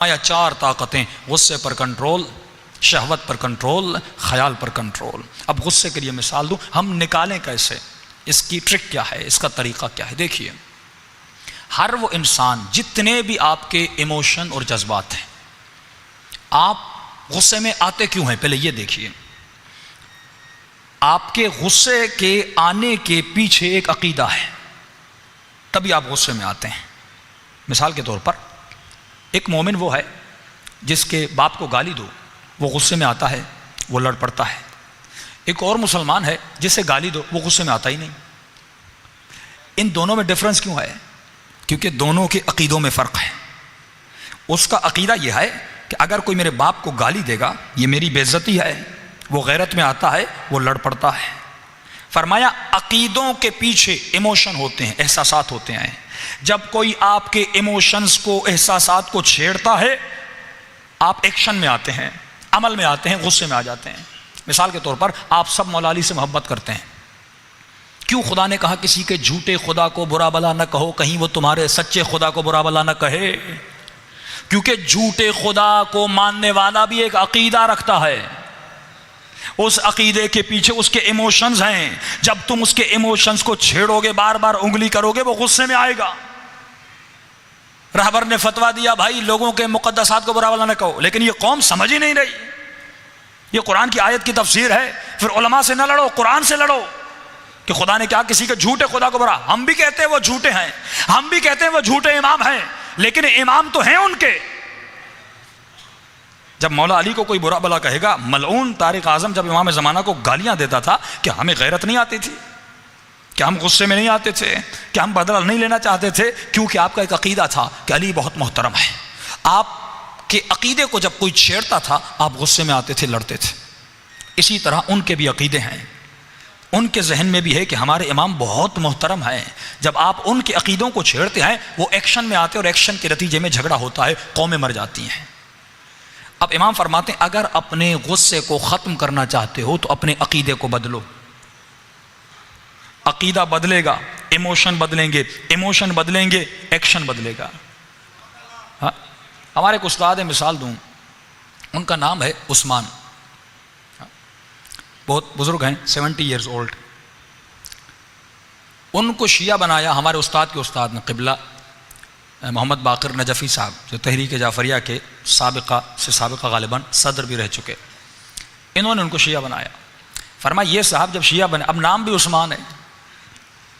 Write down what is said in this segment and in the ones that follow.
یا چار طاقتیں: غصے پر کنٹرول، شہوت پر کنٹرول، خیال پر کنٹرول۔ اب غصے کے لیے مثال دوں، ہم نکالیں کیسے، اس کی ٹرک کیا ہے، اس کا طریقہ کیا ہے؟ دیکھیے، ہر وہ انسان، جتنے بھی آپ کے ایموشن اور جذبات ہیں، آپ غصے میں آتے کیوں ہیں؟ پہلے یہ دیکھیے، آپ کے غصے کے آنے کے پیچھے ایک عقیدہ ہے، تبھی آپ غصے میں آتے ہیں۔ مثال کے طور پر، ایک مومن وہ ہے جس کے باپ کو گالی دو وہ غصے میں آتا ہے، وہ لڑ پڑتا ہے۔ ایک اور مسلمان ہے جسے گالی دو وہ غصے میں آتا ہی نہیں۔ ان دونوں میں ڈفرنس کیوں ہے؟ کیونکہ دونوں کے عقیدوں میں فرق ہے۔ اس کا عقیدہ یہ ہے کہ اگر کوئی میرے باپ کو گالی دے گا یہ میری بے عزتی ہے، وہ غیرت میں آتا ہے، وہ لڑ پڑتا ہے۔ فرمایا عقیدوں کے پیچھے ایموشن ہوتے ہیں، احساسات ہوتے ہیں۔ جب کوئی آپ کے ایموشنز کو، احساسات کو چھیڑتا ہے، آپ ایکشن میں آتے ہیں، عمل میں آتے ہیں، غصے میں آ جاتے ہیں۔ مثال کے طور پر، آپ سب مولا علی سے محبت کرتے ہیں، کیوں خدا نے کہا کسی کے جھوٹے خدا کو برا بلا نہ کہو، کہیں وہ تمہارے سچے خدا کو برا بلا نہ کہے؟ کیونکہ جھوٹے خدا کو ماننے والا بھی ایک عقیدہ رکھتا ہے، اس عقیدے کے پیچھے اس کے ایموشنز ہیں۔ جب تم اس کے ایموشنز کو چھیڑو گے، بار بار انگلی کرو گے، وہ غصے میں آئے گا۔ رہبر نے فتویٰ دیا بھائی لوگوں کے مقدسات کو برا بلا نہ کہو، لیکن یہ قوم سمجھ ہی نہیں رہی۔ یہ قرآن کی آیت کی تفسیر ہے، پھر علماء سے نہ لڑو، قرآن سے لڑو کہ خدا نے کہا کسی کے جھوٹے خدا کو برا۔ ہم بھی کہتے ہیں وہ جھوٹے ہیں، ہم بھی کہتے ہیں وہ جھوٹے امام ہیں، لیکن امام تو ہیں ان کے۔ جب مولا علی کو کوئی برا بلا کہے گا، ملعون طارق اعظم جب امام زمانہ کو گالیاں دیتا تھا، کہ ہمیں غیرت نہیں آتی تھی، کہ ہم غصے میں نہیں آتے تھے، کہ ہم بدلہ نہیں لینا چاہتے تھے، کیونکہ آپ کا ایک عقیدہ تھا کہ علی بہت محترم ہے۔ آپ کے عقیدے کو جب کوئی چھیڑتا تھا، آپ غصے میں آتے تھے، لڑتے تھے۔ اسی طرح ان کے بھی عقیدے ہیں، ان کے ذہن میں بھی ہے کہ ہمارے امام بہت محترم ہیں۔ جب آپ ان کے عقیدوں کو چھیڑتے ہیں، وہ ایکشن میں آتے ہیں، اور ایکشن کے نتیجے میں جھگڑا ہوتا ہے، قومیں مر جاتی ہیں۔ اب امام فرماتے ہیں اگر اپنے غصے کو ختم کرنا چاہتے ہو تو اپنے عقیدے کو بدلو۔ عقیدہ بدلے گا، ایموشن بدلیں گے، ایموشن بدلیں گے، ایکشن بدلے گا۔ ہاں، ہمارے ایک استاد ہیں، مثال دوں، ان کا نام ہے عثمان، بہت بزرگ ہیں، 70 ایئرز اولڈ۔ ان کو شیعہ بنایا ہمارے استاد کے استاد نے، قبلہ محمد باقر نجفی صاحب، جو تحریک جعفریہ کے سابقہ غالباً صدر بھی رہ چکے۔ انہوں نے ان کو شیعہ بنایا۔ فرمایا یہ صاحب جب شیعہ بنے، اب نام بھی عثمان ہے،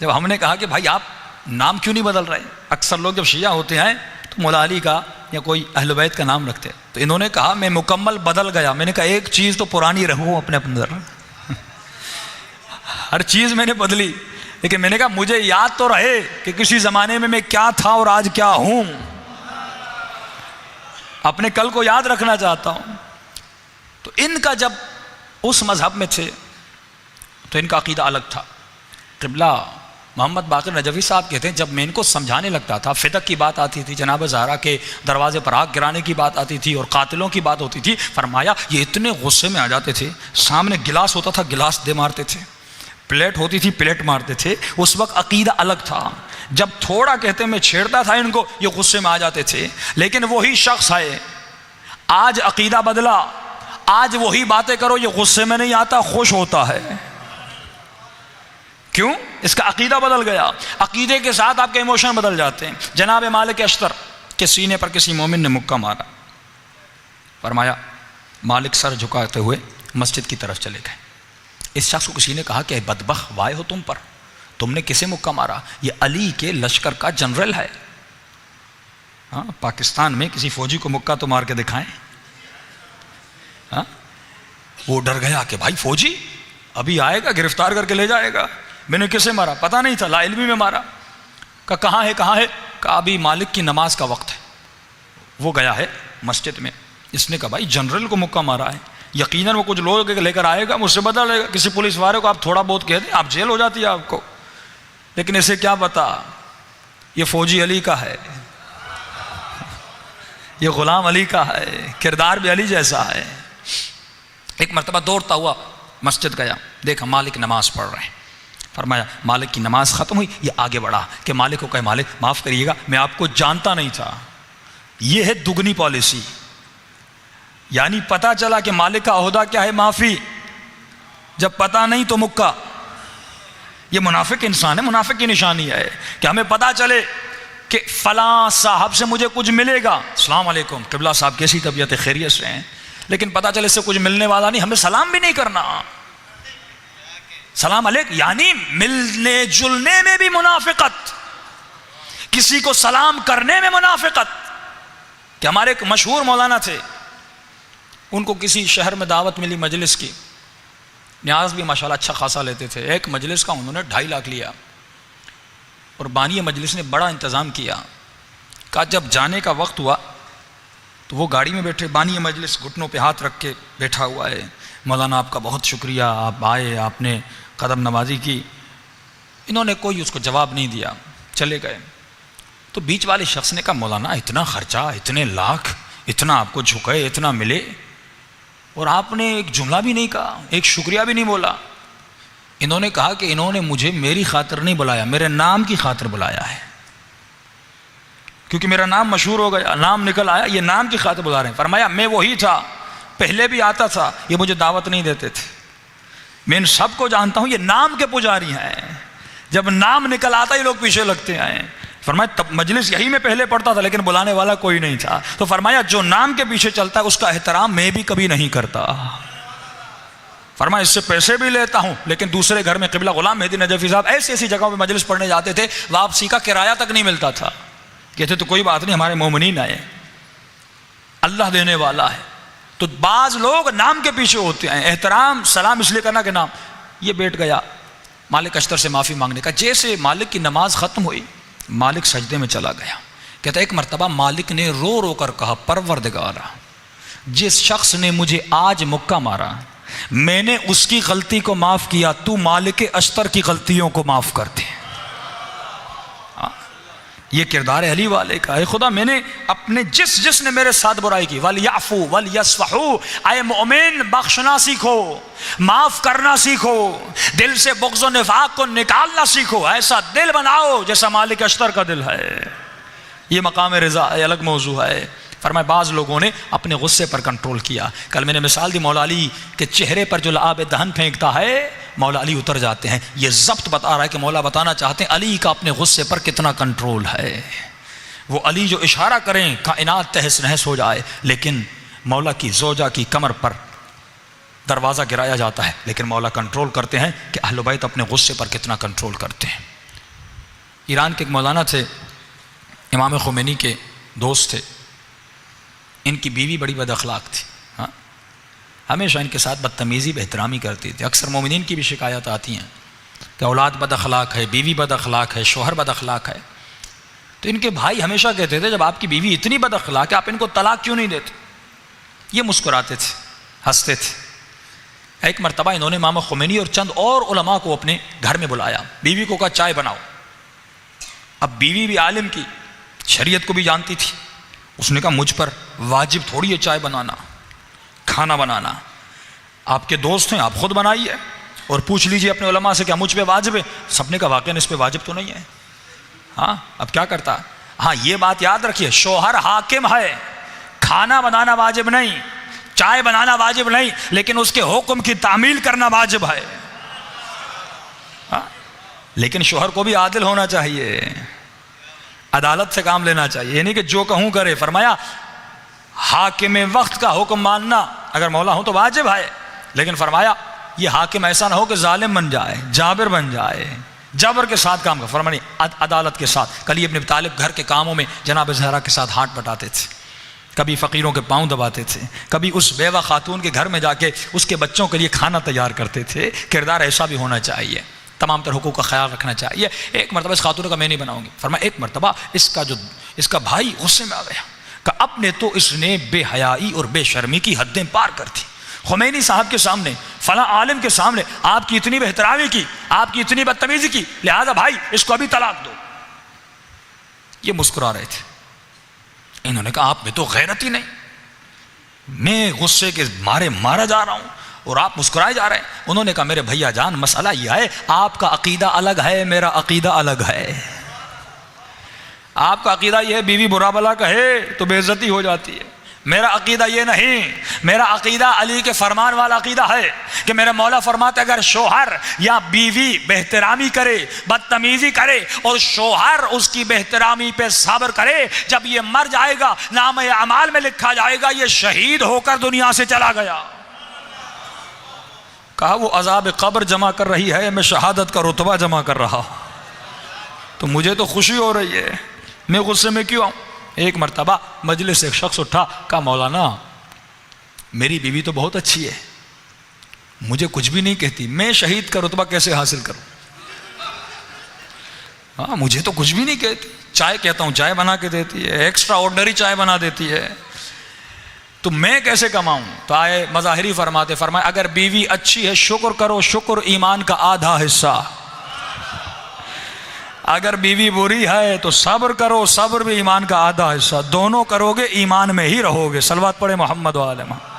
جب ہم نے کہا کہ بھائی آپ نام کیوں نہیں بدل رہے؟ اکثر لوگ جب شیعہ ہوتے ہیں تو مولا علی کا یا کوئی اہل بیت کا نام رکھتے، تو انہوں نے کہا میں مکمل بدل گیا۔ میں نے کہا ایک چیز تو پرانی رہوں اپنے اندر، ہر چیز میں نے بدلی، لیکن میں نے کہا مجھے یاد تو رہے کہ کسی زمانے میں کیا تھا اور آج کیا ہوں، اپنے کل کو یاد رکھنا چاہتا ہوں۔ تو ان کا جب اس مذہب میں تھے تو ان کا عقیدہ الگ تھا۔ قبلہ محمد باقر نجفی صاحب کہتے ہیں جب میں ان کو سمجھانے لگتا تھا، فدق کی بات آتی تھی، جناب زہرا کے دروازے پر آگ گرانے کی بات آتی تھی، اور قاتلوں کی بات ہوتی تھی، فرمایا یہ اتنے غصے میں آ جاتے تھے، سامنے گلاس ہوتا تھا گلاس دے مارتے تھے، پلیٹ ہوتی تھی پلیٹ مارتے تھے۔ اس وقت عقیدہ الگ تھا، جب تھوڑا کہتے میں چھیڑتا تھا ان کو، یہ غصے میں آ جاتے تھے۔ لیکن وہی شخص ہے، آج عقیدہ بدلا، آج وہی باتیں کرو، یہ غصے میں نہیں آتا، خوش ہوتا ہے۔ کیوں؟ اس کا عقیدہ بدل گیا۔ عقیدے کے ساتھ آپ کے ایموشن بدل جاتے ہیں۔ جناب مالک اشتر کے سینے پر کسی مومن نے مکہ مارا، فرمایا مالک سر جھکاتے ہوئے مسجد کی طرف چلے گئے۔ اس شخص کو کسی نے کہا کہ بدبخت وائے ہو تم پر، تم نے کسے مکہ مارا؟ یہ علی کے لشکر کا جنرل ہے۔ ہاں، پاکستان میں کسی فوجی کو مکہ تو مار کے دکھائیں۔ ہاں، وہ ڈر گیا کہ بھائی فوجی ابھی آئے گا، گرفتار کر کے لے جائے گا، میں نے کسے مارا؟ پتہ نہیں تھا، لا علمی میں مارا۔ کہا کہاں ہے؟ کہاں ہے؟ کہا ابھی مالک کی نماز کا وقت ہے۔ وہ گیا ہے مسجد میں، اس نے کہا بھائی جنرل کو مکہ مارا ہے، یقیناً وہ کچھ لوگ لے کر آئے گا، مجھ سے بدلا لے گا۔ کسی پولیس والے کو آپ تھوڑا بہت کہہ دیں، آپ جیل ہو جاتی ہے آپ کو، لیکن اسے کیا پتا یہ فوجی علی کا ہے، یہ غلام علی کا ہے، کردار بھی علی جیسا ہے۔ ایک مرتبہ دوڑتا ہوا مسجد گیا، دیکھا مالک نماز پڑھ رہے ہیں۔ فرمایا مالک کی نماز ختم ہوئی، یہ آگے بڑھا کہ مالک کو کہے مالک معاف کریے گا، میں آپ کو جانتا نہیں تھا، یہ ہے دگنی پالیسی. یعنی پتا چلا کہ مالک کا عہدہ کیا ہے معافی، جب پتا نہیں تو مکہ. یہ منافق انسان ہے، منافق کی نشانی ہے کہ ہمیں پتا چلے کہ فلاں صاحب سے مجھے کچھ ملے گا، السلام علیکم قبلہ صاحب کیسی طبیعت ہے، خیریت سے ہیں، لیکن پتا چلے اس سے کچھ ملنے والا نہیں، ہمیں سلام بھی نہیں کرنا. سلام علیکم یعنی ملنے جلنے میں بھی منافقت، کسی کو سلام کرنے میں منافقت. کہ ہمارے ایک مشہور مولانا تھے، ان کو کسی شہر میں دعوت ملی مجلس کی، نیاز بھی ماشاءاللہ اچھا خاصا لیتے تھے. ایک مجلس کا انہوں نے 2.5 لاکھ لیا، اور بانی مجلس نے بڑا انتظام کیا. کہا جب جانے کا وقت ہوا تو وہ گاڑی میں بیٹھے، بانی مجلس گھٹنوں پہ ہاتھ رکھ کے بیٹھا ہوا ہے، مولانا آپ کا بہت شکریہ، آپ آئے، آپ نے قدم نوازی کی. انہوں نے کوئی اس کو جواب نہیں دیا، چلے گئے. تو بیچ والے شخص نے کہا مولانا اتنا خرچہ، اتنے لاکھ، اتنا آپ کو جھکے، اتنا ملے، اور آپ نے ایک جملہ بھی نہیں کہا، ایک شکریہ بھی نہیں بولا. انہوں نے کہا کہ انہوں نے مجھے میری خاطر نہیں بلایا، میرے نام کی خاطر بلایا ہے، کیونکہ میرا نام مشہور ہو گیا، نام نکل آیا، یہ نام کی خاطر بلا رہے ہیں. فرمایا میں وہی تھا، پہلے بھی آتا تھا، یہ مجھے دعوت نہیں دیتے تھے، میں ان سب کو جانتا ہوں، یہ نام کے پجاری ہیں، جب نام نکل آتا یہ لوگ پیچھے لگتے ہیں. فرمایا تب مجلس یہی میں پہلے پڑھتا تھا لیکن بلانے والا کوئی نہیں تھا. تو فرمایا جو نام کے پیچھے چلتا ہے اس کا احترام میں بھی کبھی نہیں کرتا. فرمایا اس سے پیسے بھی لیتا ہوں، لیکن دوسرے گھر میں قبلہ غلام مہدی نجفی صاحب ایسی ایسی جگہوں پہ مجلس پڑھنے جاتے تھے، واپسی کا کرایہ تک نہیں ملتا تھا. کہتے تو کوئی بات نہیں، ہمارے مومنین آئے، اللہ دینے والا ہے. تو بعض لوگ نام کے پیچھے ہوتے ہیں، احترام سلام اس لیے کرنا کہ نام. یہ بیٹھ گیا مالک اشتر سے معافی مانگنے کا. جیسے مالک کی نماز ختم ہوئی مالک سجدے میں چلا گیا. کہتا ایک مرتبہ مالک نے رو رو کر کہا پروردگارا، جس شخص نے مجھے آج مکہ مارا میں نے اس کی غلطی کو معاف کیا، تو مالک اشتر کی غلطیوں کو معاف کر دے. یہ کردار علی والے کا. اے خدا میں نے اپنے جس نے میرے ساتھ برائی کی، وَلْيَعْفُوا وَلْيَصْفَحُوا، اے مومن بخشنا سیکھو، معاف کرنا سیکھو، دل سے بغض و نفاق کو نکالنا سیکھو، ایسا دل بناؤ جیسا مالک اشتر کا دل ہے. یہ مقام رضا ہے، الگ موضوع ہے. فرمائے بعض لوگوں نے اپنے غصے پر کنٹرول کیا. کل میں نے مثال دی مولا علی کے چہرے پر جو لعاب دہن پھینکتا ہے مولا علی اتر جاتے ہیں. یہ ضبط بتا رہا ہے کہ مولا بتانا چاہتے ہیں علی کا اپنے غصے پر کتنا کنٹرول ہے. وہ علی جو اشارہ کریں کائنات تہس نہس ہو جائے، لیکن مولا کی زوجہ کی کمر پر دروازہ گرایا جاتا ہے، لیکن مولا کنٹرول کرتے ہیں کہ اہل بیت اپنے غصے پر کتنا کنٹرول کرتے ہیں. ایران کے ایک مولانا تھے، امام خمینی کے دوست تھے. ان کی بیوی بڑی بد اخلاق تھی، ہمیشہ ان کے ساتھ بدتمیزی بے احترامی کرتی تھی. اکثر مومنین کی بھی شکایت آتی ہیں کہ اولاد بد اخلاق ہے، بیوی بد اخلاق ہے، شوہر بد اخلاق ہے. تو ان کے بھائی ہمیشہ کہتے تھے جب آپ کی بیوی اتنی بد اخلاق ہے آپ ان کو طلاق کیوں نہیں دیتے؟ یہ مسکراتے تھے، ہنستے تھے. ایک مرتبہ انہوں نے امام خمینی اور چند اور علماء کو اپنے گھر میں بلایا. بیوی کو کہا چائے بناؤ. اب بیوی بھی عالم کی، شریعت کو بھی جانتی تھی. اس نے کہا مجھ پر واجب تھوڑی ہے چائے بنانا، کھانا بنانا. آپ کے دوست ہیں، آپ خود بنائیے اور پوچھ لیجئے اپنے علماء سے کیا مجھ پہ واجب ہے. سب نے کہا واقعاً اس پہ واجب تو نہیں ہے. ہاں اب کیا کرتا؟ ہاں یہ بات یاد رکھیے، شوہر حاکم ہے، کھانا بنانا واجب نہیں، چائے بنانا واجب نہیں، لیکن اس کے حکم کی تعمیل کرنا واجب ہے. لیکن شوہر کو بھی عادل ہونا چاہیے، عدالت سے کام لینا چاہیے، یعنی کہ جو کہوں کرے. فرمایا حاکم وقت کا حکم ماننا اگر مولا ہو تو واجب ہے، لیکن فرمایا یہ حاکم ایسا نہ ہو کہ ظالم بن جائے، جابر بن جائے، جبر کے ساتھ کام کر. فرمایا عدالت کے ساتھ. کل ابن ابی طالب گھر کے کاموں میں جناب زہرا کے ساتھ ہاتھ بٹاتے تھے، کبھی فقیروں کے پاؤں دباتے تھے، کبھی اس بیوہ خاتون کے گھر میں جا کے اس کے بچوں کے لیے کھانا تیار کرتے تھے. کردار ایسا بھی ہونا چاہیے، تمام تر حقوق کا خیال رکھنا چاہیے. ایک مرتبہ اس خاتون کا میں نہیں بناؤں گی. فرمایا ایک مرتبہ اس کا بھائی غصے میں آ گیا کہ اب نے تو اس نے بے حیائی اور بے شرمی کی حدیں پار کر دی. خمینی صاحب کے سامنے، فلاں عالم کے سامنے آپ کی اتنی بے احترامی کی، آپ کی اتنی بدتمیزی کی، لہذا بھائی اس کو ابھی طلاق دو. یہ مسکرا رہے تھے. انہوں نے کہا آپ میں تو غیرت ہی نہیں، میں غصے کے مارے مارا جا رہا ہوں اور آپ مسکرائے جا رہے ہیں. انہوں نے کہا میرے بھیا جان مسئلہ یہ ہے آپ کا عقیدہ الگ ہے، میرا عقیدہ الگ ہے. آپ کا عقیدہ یہ ہے بیوی برا بلا کہے تو بے عزتی ہو جاتی ہے. میرا عقیدہ یہ نہیں. میرا عقیدہ علی کے فرمان والا عقیدہ ہے کہ میرے مولا فرماتے اگر شوہر یا بیوی بہترامی کرے، بدتمیزی کرے اور شوہر اس کی بہترامی پہ صبر کرے، جب یہ مر جائے گا نام اعمال میں لکھا جائے گا یہ شہید ہو کر دنیا سے چلا گیا. کہا وہ عذاب قبر جمع کر رہی ہے، میں شہادت کا رتبہ جمع کر رہا. تو مجھے تو خوشی ہو رہی ہے، میں غصے میں کیوں آؤں؟ ایک مرتبہ مجلس سے ایک شخص اٹھا، کہا مولانا میری بیوی تو بہت اچھی ہے، مجھے کچھ بھی نہیں کہتی، میں شہید کا رتبہ کیسے حاصل کروں؟ ہاں مجھے تو کچھ بھی نہیں کہتی، چائے کہتا ہوں چائے بنا کے دیتی ہے، ایکسٹرا آرڈنری چائے بنا دیتی ہے، تو میں کیسے کماؤں؟ تو آئے مظاہری فرمائے اگر بیوی اچھی ہے شکر کرو، شکر ایمان کا آدھا حصہ. اگر بیوی بری ہے تو صبر کرو، صبر بھی ایمان کا آدھا حصہ. دونوں کرو گے ایمان میں ہی رہو گے. صلوات پڑھے محمد و آل محمد.